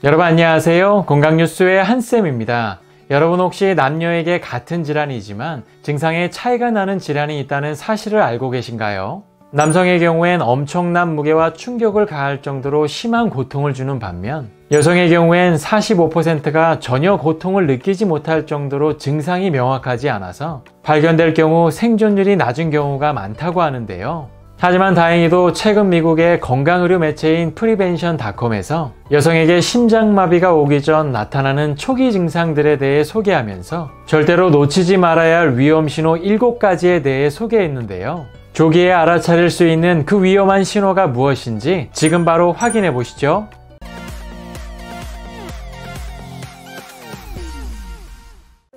여러분 안녕하세요. 건강뉴스의 한쌤입니다. 여러분 혹시 남녀에게 같은 질환이지만 증상에 차이가 나는 질환이 있다는 사실을 알고 계신가요? 남성의 경우엔 엄청난 무게와 충격을 가할 정도로 심한 고통을 주는 반면 여성의 경우엔 45%가 전혀 고통을 느끼지 못할 정도로 증상이 명확하지 않아서 발견될 경우 생존율이 낮은 경우가 많다고 하는데요. 하지만 다행히도 최근 미국의 건강의료 매체인 프리벤션닷컴에서 여성에게 심장마비가 오기 전 나타나는 초기 증상들에 대해 소개하면서 절대로 놓치지 말아야 할 위험신호 7가지에 대해 소개했는데요. 조기에 알아차릴 수 있는 그 위험한 신호가 무엇인지 지금 바로 확인해 보시죠.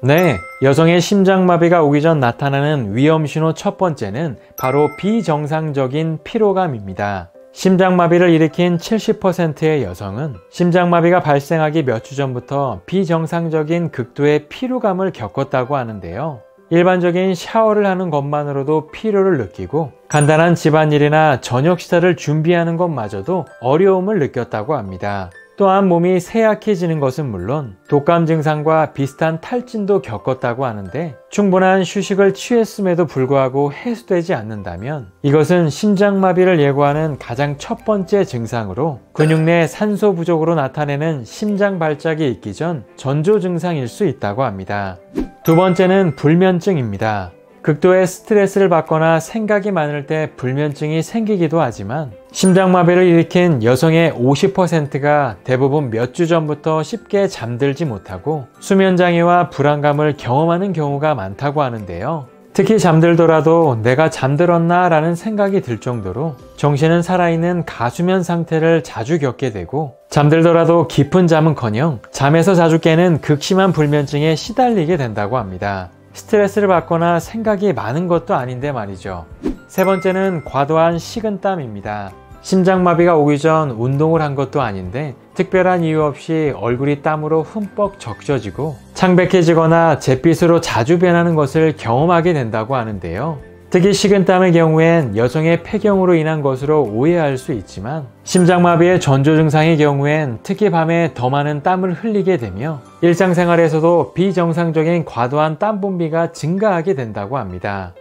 네, 여성의 심장마비가 오기 전 나타나는 위험신호 첫 번째는 바로 비정상적인 피로감입니다. 심장마비를 일으킨 70%의 여성은 심장마비가 발생하기 몇 주 전부터 비정상적인 극도의 피로감을 겪었다고 하는데요. 일반적인 샤워를 하는 것만으로도 피로를 느끼고 간단한 집안일이나 저녁 식사를 준비하는 것마저도 어려움을 느꼈다고 합니다. 또한 몸이 쇠약해지는 것은 물론 독감 증상과 비슷한 탈진도 겪었다고 하는데 충분한 휴식을 취했음에도 불구하고 해소되지 않는다면 이것은 심장마비를 예고하는 가장 첫 번째 증상으로 근육 내 산소 부족으로 나타내는 심장 발작이 있기 전 전조 증상일 수 있다고 합니다. 두 번째는 불면증입니다. 극도의 스트레스를 받거나 생각이 많을 때 불면증이 생기기도 하지만 심장마비를 일으킨 여성의 50%가 대부분 몇 주 전부터 쉽게 잠들지 못하고 수면장애와 불안감을 경험하는 경우가 많다고 하는데요. 특히 잠들더라도 내가 잠들었나 라는 생각이 들 정도로 정신은 살아있는 가수면 상태를 자주 겪게 되고 잠들더라도 깊은 잠은커녕 잠에서 자주 깨는 극심한 불면증에 시달리게 된다고 합니다. 스트레스를 받거나 생각이 많은 것도 아닌데 말이죠. 세 번째는 과도한 식은땀입니다. 심장마비가 오기 전 운동을 한 것도 아닌데 특별한 이유 없이 얼굴이 땀으로 흠뻑 적셔지고 창백해지거나 잿빛으로 자주 변하는 것을 경험하게 된다고 하는데요. 특히 식은땀의 경우엔 여성의 폐경으로 인한 것으로 오해할 수 있지만 심장마비의 전조 증상의 경우엔 특히 밤에 더 많은 땀을 흘리게 되며 일상생활에서도 비정상적인 과도한 땀 분비가 증가하게 된다고 합니다.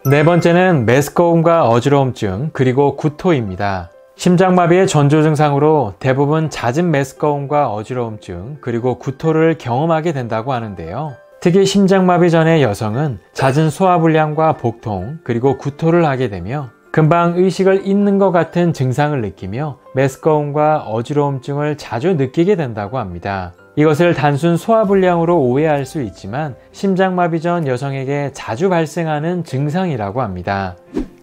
네 번째는 메스꺼움과 어지러움증 그리고 구토입니다. 심장마비의 전조 증상으로 대부분 잦은 메스꺼움과 어지러움증 그리고 구토를 경험하게 된다고 하는데요. 특히 심장마비 전의 여성은 잦은 소화불량과 복통 그리고 구토를 하게 되며 금방 의식을 잃는 것 같은 증상을 느끼며 메스꺼움과 어지러움증을 자주 느끼게 된다고 합니다. 이것을 단순 소화불량으로 오해할 수 있지만 심장마비 전 여성에게 자주 발생하는 증상이라고 합니다.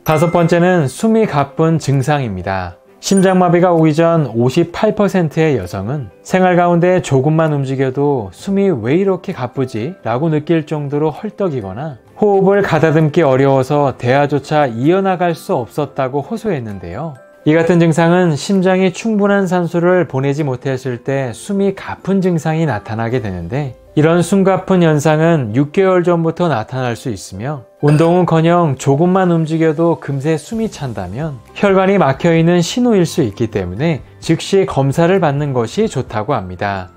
다섯 번째는 숨이 가쁜 증상입니다. 심장마비가 오기 전 58%의 여성은 생활 가운데 조금만 움직여도 숨이 왜 이렇게 가쁘지? 라고 느낄 정도로 헐떡이거나 호흡을 가다듬기 어려워서 대화조차 이어나갈 수 없었다고 호소했는데요. 이 같은 증상은 심장이 충분한 산소를 보내지 못했을 때 숨이 가쁜 증상이 나타나게 되는데 이런 숨 가쁜 현상은 6개월 전부터 나타날 수 있으며 운동은커녕 조금만 움직여도 금세 숨이 찬다면 혈관이 막혀있는 신호일 수 있기 때문에 즉시 검사를 받는 것이 좋다고 합니다.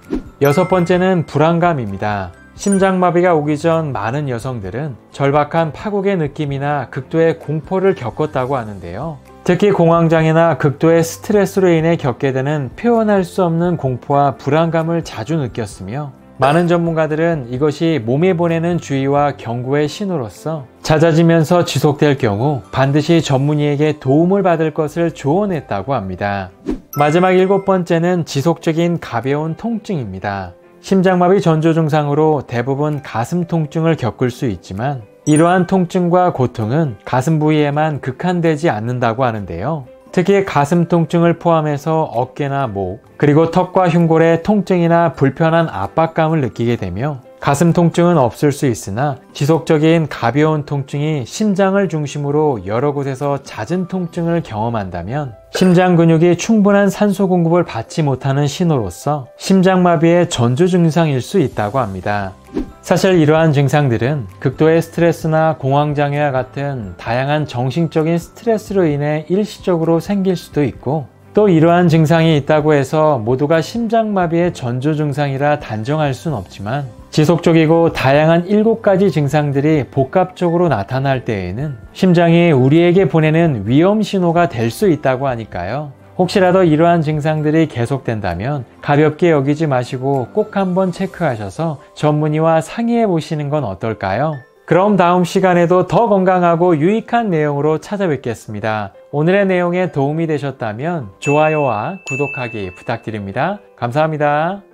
여섯 번째는 불안감입니다. 심장마비가 오기 전 많은 여성들은 절박한 파국의 느낌이나 극도의 공포를 겪었다고 하는데요. 특히 공황장애나 극도의 스트레스로 인해 겪게 되는 표현할 수 없는 공포와 불안감을 자주 느꼈으며 많은 전문가들은 이것이 몸에 보내는 주의와 경고의 신호로서 잦아지면서 지속될 경우 반드시 전문의에게 도움을 받을 것을 조언했다고 합니다. 마지막 7번째는 지속적인 가벼운 통증입니다. 심장마비 전조 증상으로 대부분 가슴 통증을 겪을 수 있지만 이러한 통증과 고통은 가슴 부위에만 국한되지 않는다고 하는데요. 특히 가슴 통증을 포함해서 어깨나 목, 그리고 턱과 흉골에 통증이나 불편한 압박감을 느끼게 되며 가슴 통증은 없을 수 있으나 지속적인 가벼운 통증이 심장을 중심으로 여러 곳에서 잦은 통증을 경험한다면 심장 근육이 충분한 산소 공급을 받지 못하는 신호로서 심장마비의 전조 증상일 수 있다고 합니다. 사실 이러한 증상들은 극도의 스트레스나 공황장애와 같은 다양한 정신적인 스트레스로 인해 일시적으로 생길 수도 있고 또 이러한 증상이 있다고 해서 모두가 심장마비의 전조 증상이라 단정할 순 없지만 지속적이고 다양한 7가지 증상들이 복합적으로 나타날 때에는 심장이 우리에게 보내는 위험 신호가 될 수 있다고 하니까요. 혹시라도 이러한 증상들이 계속된다면 가볍게 여기지 마시고 꼭 한번 체크하셔서 전문의와 상의해 보시는 건 어떨까요? 그럼 다음 시간에도 더 건강하고 유익한 내용으로 찾아뵙겠습니다. 오늘의 내용에 도움이 되셨다면 좋아요와 구독하기 부탁드립니다. 감사합니다.